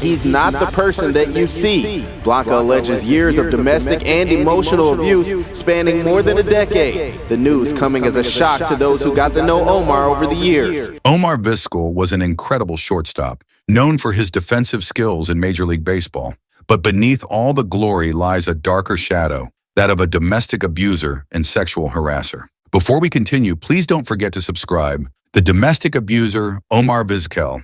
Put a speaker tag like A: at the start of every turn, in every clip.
A: he's not the person that you see. Blanca alleges years of domestic and emotional abuse spanning more than a decade. The news coming as a shock to those who got to know Omar over the years.
B: Omar Vizquel was an incredible shortstop, known for his defensive skills in Major League Baseball. But beneath all the glory lies a darker shadow, that of a domestic abuser and sexual harasser. Before we continue, please don't forget to subscribe. The domestic abuser, Omar Vizquel.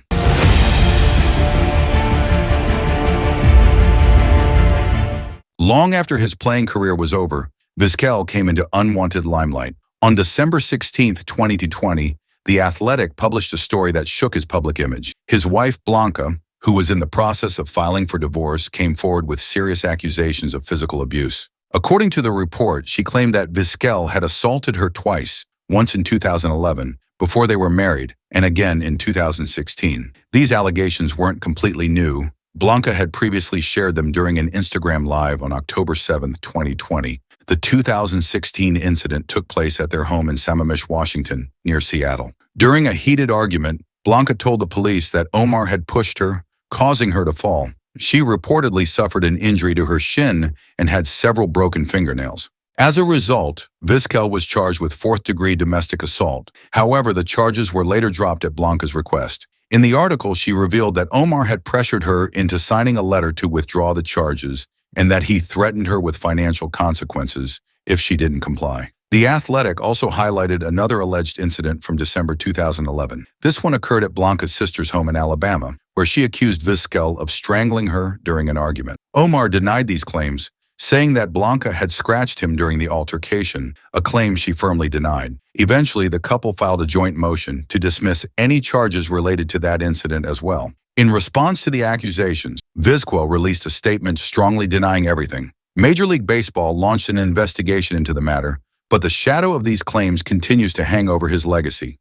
B: Long after his playing career was over, Vizquel came into unwanted limelight. On December 16, 2020, The Athletic published a story that shook his public image. His wife, Blanca, who was in the process of filing for divorce, came forward with serious accusations of physical abuse. According to the report, she claimed that Vizquel had assaulted her twice, once in 2011, before they were married, and again in 2016. These allegations weren't completely new. Blanca had previously shared them during an Instagram Live on October 7, 2020. The 2016 incident took place at their home in Sammamish, Washington, near Seattle. During a heated argument, Blanca told the police that Omar had pushed her, causing her to fall. She reportedly suffered an injury to her shin and had several broken fingernails. As a result, Vizquel was charged with fourth-degree domestic assault. However, the charges were later dropped at Blanca's request. In the article, she revealed that Omar had pressured her into signing a letter to withdraw the charges and that he threatened her with financial consequences if she didn't comply. The Athletic also highlighted another alleged incident from December 2011. This one occurred at Blanca's sister's home in Alabama, where she accused Vizquel of strangling her during an argument. Omar denied these claims, saying that Blanca had scratched him during the altercation, a claim she firmly denied. Eventually, the couple filed a joint motion to dismiss any charges related to that incident as well. In response to the accusations, Vizquel released a statement strongly denying everything. Major League Baseball launched an investigation into the matter, but the shadow of these claims continues to hang over his legacy.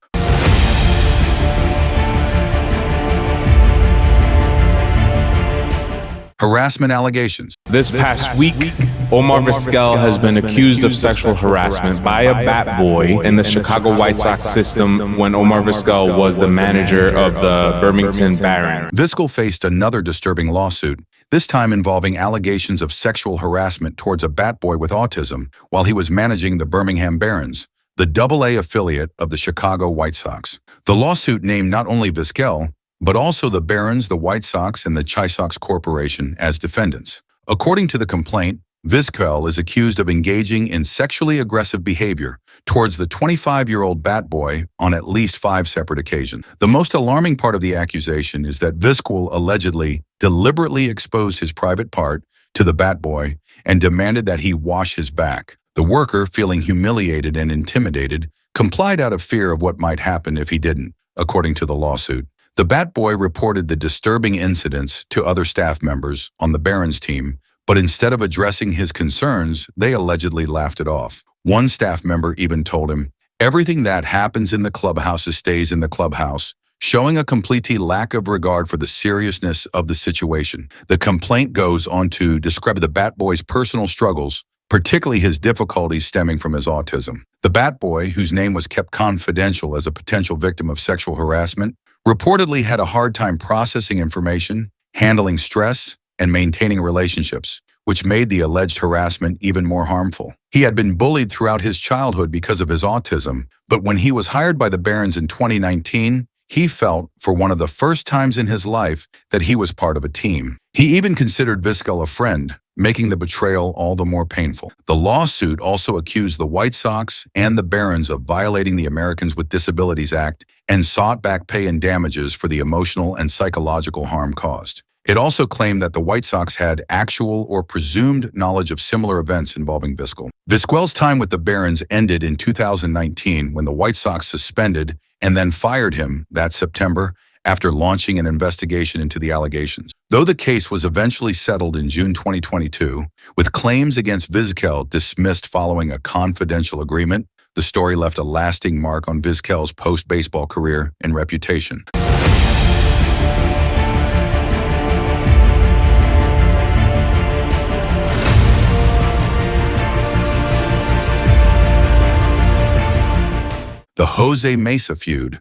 B: Harassment allegations.
C: This past week, Omar Vizquel has been accused of sexual harassment by a bat boy in the Chicago White Sox system when Omar Vizquel was the manager of the Birmingham Barons.
B: Vizquel faced another disturbing lawsuit, this time involving allegations of sexual harassment towards a bat boy with autism while he was managing the Birmingham Barons, the AA affiliate of the Chicago White Sox. The lawsuit named not only Vizquel, but also the Barons, the White Sox, and the Chi Sox Corporation as defendants. According to the complaint, Vizquel is accused of engaging in sexually aggressive behavior towards the 25-year-old bat boy on at least 5 separate occasions. The most alarming part of the accusation is that Vizquel allegedly deliberately exposed his private part to the bat boy and demanded that he wash his back. The worker, feeling humiliated and intimidated, complied out of fear of what might happen if he didn't, according to the lawsuit. The bat boy reported the disturbing incidents to other staff members on the Barons team, but instead of addressing his concerns, they allegedly laughed it off. One staff member even told him, "Everything that happens in the clubhouse stays in the clubhouse," showing a complete lack of regard for the seriousness of the situation. The complaint goes on to describe the bat boy's personal struggles, particularly his difficulties stemming from his autism. The bat boy, whose name was kept confidential as a potential victim of sexual harassment, reportedly had a hard time processing information, handling stress, and maintaining relationships, which made the alleged harassment even more harmful. He had been bullied throughout his childhood because of his autism, but when he was hired by the Barons in 2019, he felt, for one of the first times in his life, that he was part of a team. He even considered Vizquel a friend, making the betrayal all the more painful. The lawsuit also accused the White Sox and the Barons of violating the Americans with Disabilities Act and sought back pay and damages for the emotional and psychological harm caused. It also claimed that the White Sox had actual or presumed knowledge of similar events involving Vizquel. Vizquel's time with the Barons ended in 2019 when the White Sox suspended and then fired him that September after launching an investigation into the allegations. Though the case was eventually settled in June 2022, with claims against Vizquel dismissed following a confidential agreement, the story left a lasting mark on Vizquel's post-baseball career and reputation. The Jose Mesa feud.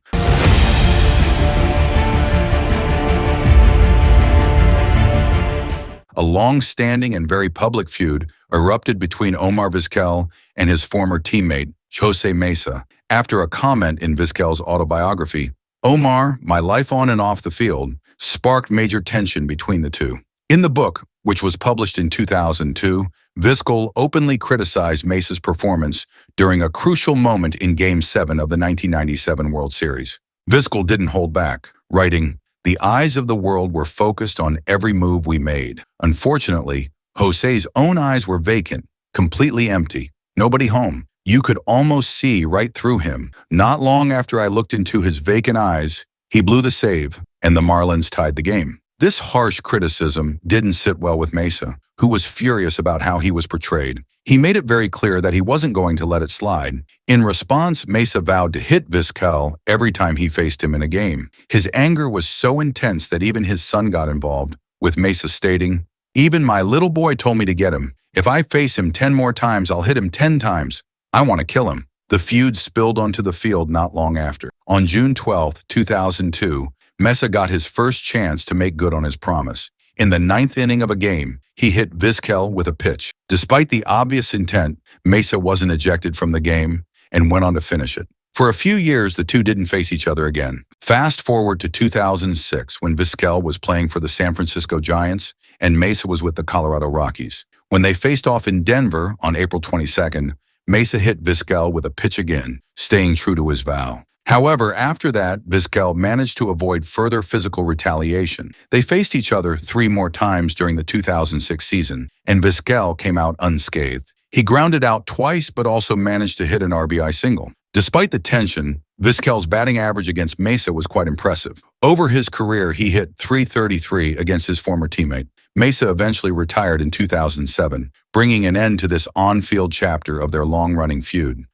B: A long-standing and very public feud erupted between Omar Vizquel and his former teammate, Jose Mesa, after a comment in Vizquel's autobiography, "Omar, my life on and off the field," sparked major tension between the two. In the book, which was published in 2002, Vizquel openly criticized Mesa's performance during a crucial moment in Game 7 of the 1997 World Series. Vizquel didn't hold back, writing, "The eyes of the world were focused on every move we made. Unfortunately, Jose's own eyes were vacant, completely empty, nobody home. You could almost see right through him. Not long after I looked into his vacant eyes, he blew the save, and the Marlins tied the game." This harsh criticism didn't sit well with Mesa, who was furious about how he was portrayed. He made it very clear that he wasn't going to let it slide. In response, Mesa vowed to hit Vizquel every time he faced him in a game. His anger was so intense that even his son got involved, with Mesa stating, "Even my little boy told me to get him. If I face him 10 more times, I'll hit him 10 times. I want to kill him." The feud spilled onto the field not long after. On June 12, 2002, Mesa got his first chance to make good on his promise. In the 9th inning of a game, he hit Vizquel with a pitch. Despite the obvious intent, Mesa wasn't ejected from the game and went on to finish it. For a few years, the two didn't face each other again. Fast forward to 2006, when Vizquel was playing for the San Francisco Giants and Mesa was with the Colorado Rockies. When they faced off in Denver on April 22nd, Mesa hit Vizquel with a pitch again, staying true to his vow. However, after that, Vizquel managed to avoid further physical retaliation. They faced each other 3 more times during the 2006 season, and Vizquel came out unscathed. He grounded out twice but also managed to hit an RBI single. Despite the tension, Vizquel's batting average against Mesa was quite impressive. Over his career, he hit .333 against his former teammate. Mesa eventually retired in 2007, bringing an end to this on-field chapter of their long-running feud.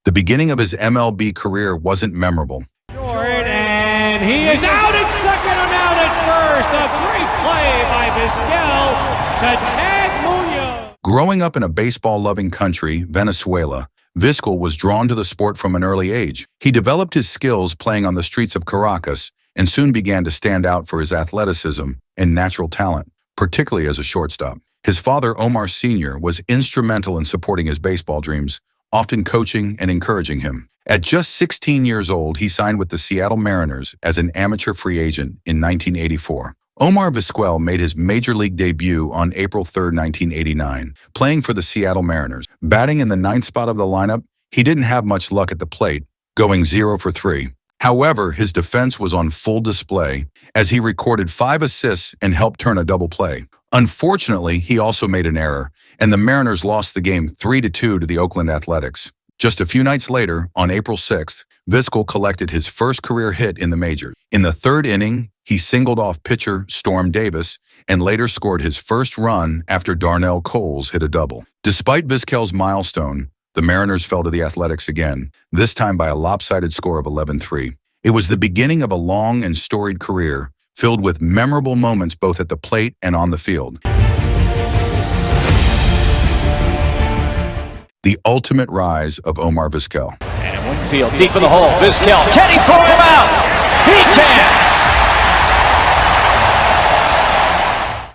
B: The beginning of his MLB career wasn't memorable.
D: And he is out at second and out at first. A great play by Vizquel to tag Munoz.
B: Growing up in a baseball-loving country, Venezuela, Vizquel was drawn to the sport from an early age. He developed his skills playing on the streets of Caracas and soon began to stand out for his athleticism and natural talent, particularly as a shortstop. His father, Omar Sr., was instrumental in supporting his baseball dreams, often coaching and encouraging him. At just 16 years old, he signed with the Seattle Mariners as an amateur free agent in 1984. Omar Vizquel made his major league debut on April 3, 1989, playing for the Seattle Mariners. Batting in the 9th spot of the lineup, he didn't have much luck at the plate, going 0 for 3. However, his defense was on full display as he recorded 5 assists and helped turn a double play. Unfortunately, he also made an error, and the Mariners lost the game 3-2 to the Oakland Athletics. Just a few nights later, on April 6th, Vizquel collected his first career hit in the majors. In the 3rd inning, he singled off pitcher Storm Davis and later scored his first run after Darnell Coles hit a double. Despite Vizquel's milestone, the Mariners fell to the Athletics again, this time by a lopsided score of 11-3. It was the beginning of a long and storied career, filled with memorable moments both at the plate and on the field. The ultimate rise of Omar Vizquel.
D: And in one field, deep in the hole, Vizquel. Can he throw him out? He can!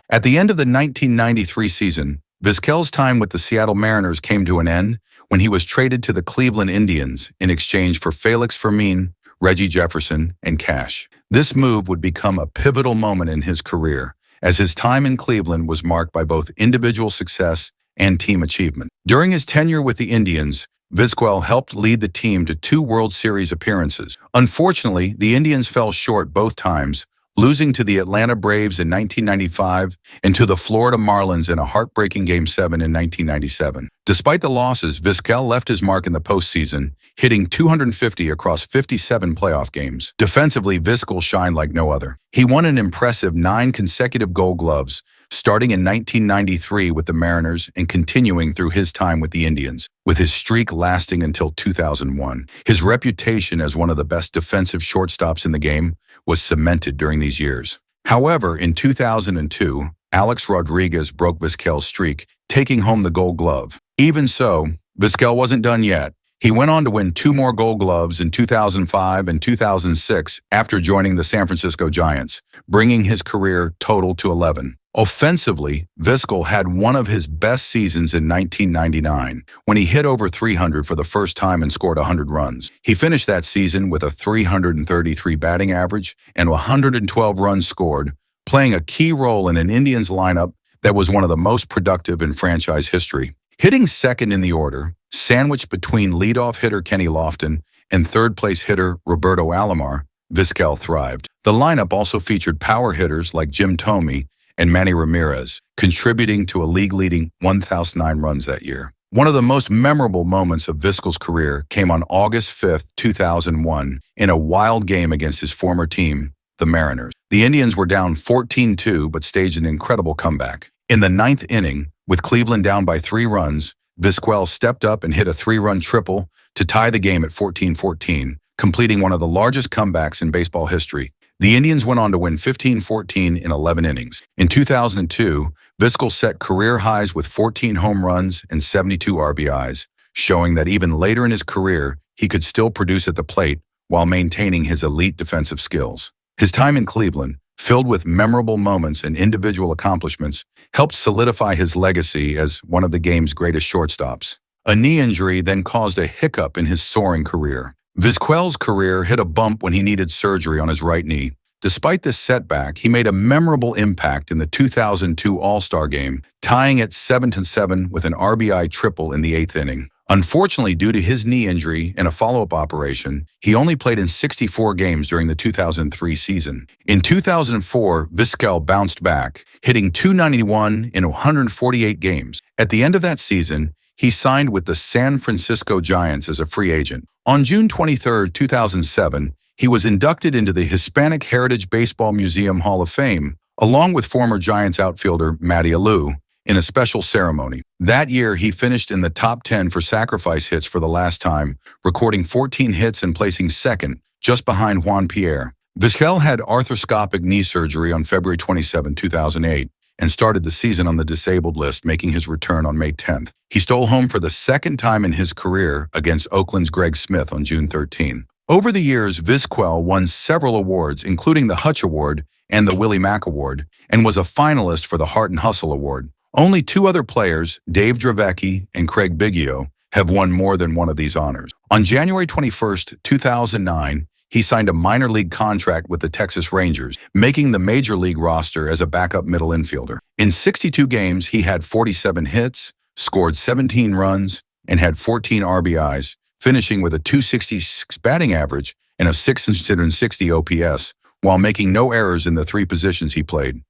B: At the end of the 1993 season, Vizquel's time with the Seattle Mariners came to an end when he was traded to the Cleveland Indians in exchange for Felix Fermin, Reggie Jefferson, and cash. This move would become a pivotal moment in his career, as his time in Cleveland was marked by both individual success and team achievement. During his tenure with the Indians, Vizquel helped lead the team to 2 World Series appearances. Unfortunately, the Indians fell short both times, losing to the Atlanta Braves in 1995 and to the Florida Marlins in a heartbreaking Game 7 in 1997. Despite the losses, Vizquel left his mark in the postseason, hitting .250 across 57 playoff games. Defensively, Vizquel shined like no other. He won an impressive 9 consecutive Gold Gloves, starting in 1993 with the Mariners and continuing through his time with the Indians, with his streak lasting until 2001. His reputation as one of the best defensive shortstops in the game was cemented during these years. However, in 2002, Alex Rodriguez broke Vizquel's streak, taking home the Gold Glove. Even so, Vizquel wasn't done yet. He went on to win 2 more Gold Gloves in 2005 and 2006 after joining the San Francisco Giants, bringing his career total to 11. Offensively, Vizquel had one of his best seasons in 1999 when he hit over 300 for the first time and scored 100 runs. He finished that season with a 333 batting average and 112 runs scored, playing a key role in an Indians lineup that was one of the most productive in franchise history. Hitting second in the order, sandwiched between leadoff hitter Kenny Lofton and third-place hitter Roberto Alomar, Vizquel thrived. The lineup also featured power hitters like Jim Thome and Manny Ramirez, contributing to a league-leading 1,009 runs that year. One of the most memorable moments of Vizquel's career came on August 5, 2001, in a wild game against his former team, the Mariners. The Indians were down 14-2 but staged an incredible comeback. In the 9th inning, with Cleveland down by 3 runs, Vizquel stepped up and hit a 3-run triple to tie the game at 14-14, completing one of the largest comebacks in baseball history. The Indians went on to win 15-14 in 11 innings. In 2002, Vizquel set career highs with 14 home runs and 72 RBIs, showing that even later in his career, he could still produce at the plate while maintaining his elite defensive skills. His time in Cleveland, filled with memorable moments and individual accomplishments, helped solidify his legacy as one of the game's greatest shortstops. A knee injury then caused a hiccup in his soaring career. Vizquel's career hit a bump when he needed surgery on his right knee. Despite this setback, he made a memorable impact in the 2002 All-Star Game, tying it 7-7 with an RBI triple in the 8th inning. Unfortunately, due to his knee injury and a follow-up operation, he only played in 64 games during the 2003 season. In 2004, Vizquel bounced back, hitting .291 in 148 games. At the end of that season, he signed with the San Francisco Giants as a free agent. On June 23, 2007, he was inducted into the Hispanic Heritage Baseball Museum Hall of Fame, along with former Giants outfielder Matty Alou, in a special ceremony. That year, he finished in the top 10 for sacrifice hits for the last time, recording 14 hits and placing second, just behind Juan Pierre. Vizquel had arthroscopic knee surgery on February 27, 2008, and started the season on the disabled list, making his return on May 10th. He stole home for the second time in his career against Oakland's Greg Smith on June 13. Over the years, Vizquel won several awards, including the Hutch Award and the Willie Mack Award, and was a finalist for the Heart and Hustle Award. Only 2 other players, Dave Dravecky and Craig Biggio, have won more than one of these honors. On January 21, 2009, he signed a minor league contract with the Texas Rangers, making the major league roster as a backup middle infielder. In 62 games, he had 47 hits, scored 17 runs, and had 14 RBIs, finishing with a .266 batting average and a .660 OPS, while making no errors in the 3 positions he played.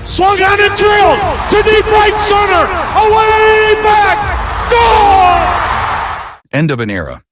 D: Swung on and drilled to deep right center, away back, gone!
B: End of an era.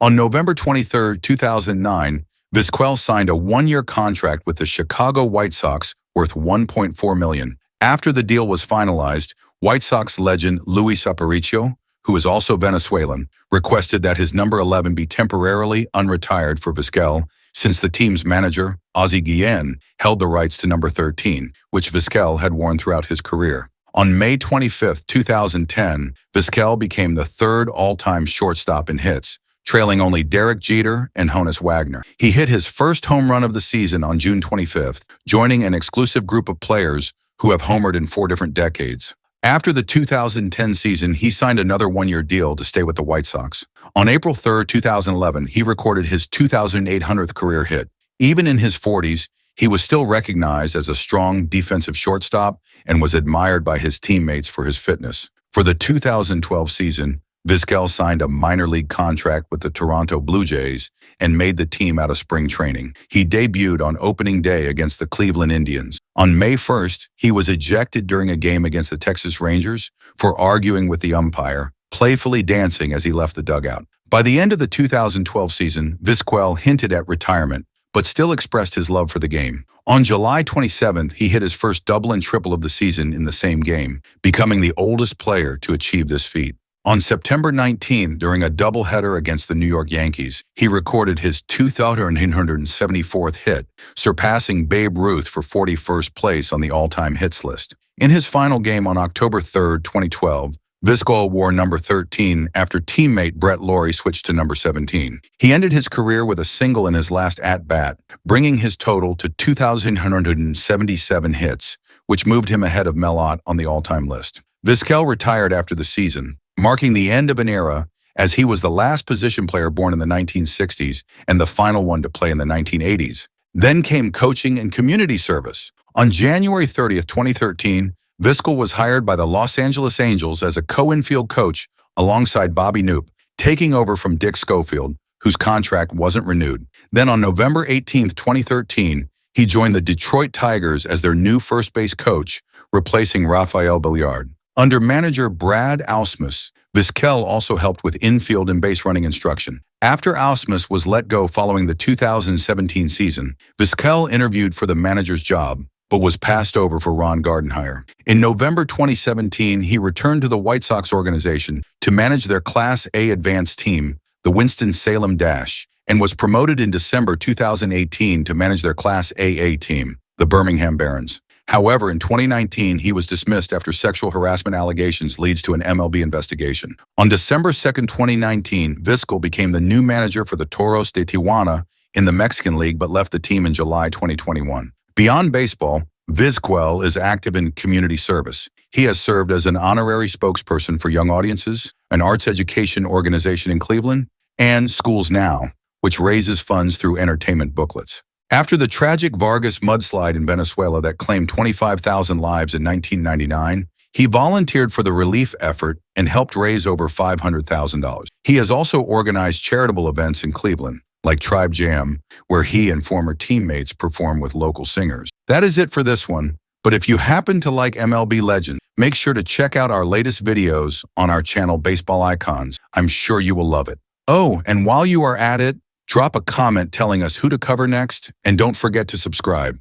B: On November 23, 2009, Vizquel signed a 1-year contract with the Chicago White Sox worth $1.4 million. After the deal was finalized, White Sox legend Luis Aparicio, who is also Venezuelan, requested that his number 11 be temporarily unretired for Vizquel, since the team's manager, Ozzie Guillen, held the rights to number 13, which Vizquel had worn throughout his career. On May 25, 2010, Vizquel became the 3rd all-time shortstop in hits, trailing only Derek Jeter and Honus Wagner. He hit his first home run of the season on June 25th, joining an exclusive group of players who have homered in 4 different decades. After the 2010 season, he signed another 1-year deal to stay with the White Sox. On April 3, 2011, he recorded his 2,800th career hit. Even in his 40s, he was still recognized as a strong defensive shortstop and was admired by his teammates for his fitness. For the 2012 season, Vizquel signed a minor league contract with the Toronto Blue Jays and made the team out of spring training. He debuted on opening day against the Cleveland Indians. On May 1st, he was ejected during a game against the Texas Rangers for arguing with the umpire, playfully dancing as he left the dugout. By the end of the 2012 season, Vizquel hinted at retirement, but still expressed his love for the game. On July 27th, he hit his first double and triple of the season in the same game, becoming the oldest player to achieve this feat. On September 19th, during a doubleheader against the New York Yankees, he recorded his 2,874th hit, surpassing Babe Ruth for 41st place on the all-time hits list. In his final game on October 3, 2012, Vizquel wore number 13 after teammate Brett Lawrie switched to number 17. He ended his career with a single in his last at-bat, bringing his total to 2,177 hits, which moved him ahead of Mel Ott on the all-time list. Vizquel retired after the season, marking the end of an era, as he was the last position player born in the 1960s and the final one to play in the 1980s. Then came coaching and community service. On January 30th, 2013, Vizquel was hired by the Los Angeles Angels as a co-infield coach alongside Bobby Knoop, taking over from Dick Schofield, whose contract wasn't renewed. Then on November 18th, 2013, he joined the Detroit Tigers as their new first base coach, replacing Rafael Billiard. Under manager Brad Ausmus, Vizquel also helped with infield and base running instruction. After Ausmus was let go following the 2017 season, Vizquel interviewed for the manager's job, but was passed over for Ron Gardenhire. In November 2017, he returned to the White Sox organization to manage their Class A advanced team, the Winston-Salem Dash, and was promoted in December 2018 to manage their Class AA team, the Birmingham Barons. However, in 2019, he was dismissed after sexual harassment allegations leads to an MLB investigation. On December 2, 2019, Vizquel became the new manager for the Toros de Tijuana in the Mexican League, but left the team in July 2021. Beyond baseball, Vizquel is active in community service. He has served as an honorary spokesperson for young audiences, an arts education organization in Cleveland, and Schools Now, which raises funds through entertainment booklets. After the tragic Vargas mudslide in Venezuela that claimed 25,000 lives in 1999, he volunteered for the relief effort and helped raise over $500,000. He has also organized charitable events in Cleveland, like Tribe Jam, where he and former teammates perform with local singers. That is it for this one, but if you happen to like MLB Legends, make sure to check out our latest videos on our channel Baseball Icons. I'm sure you will love it. Oh, and while you are at it, drop a comment telling us who to cover next, and don't forget to subscribe.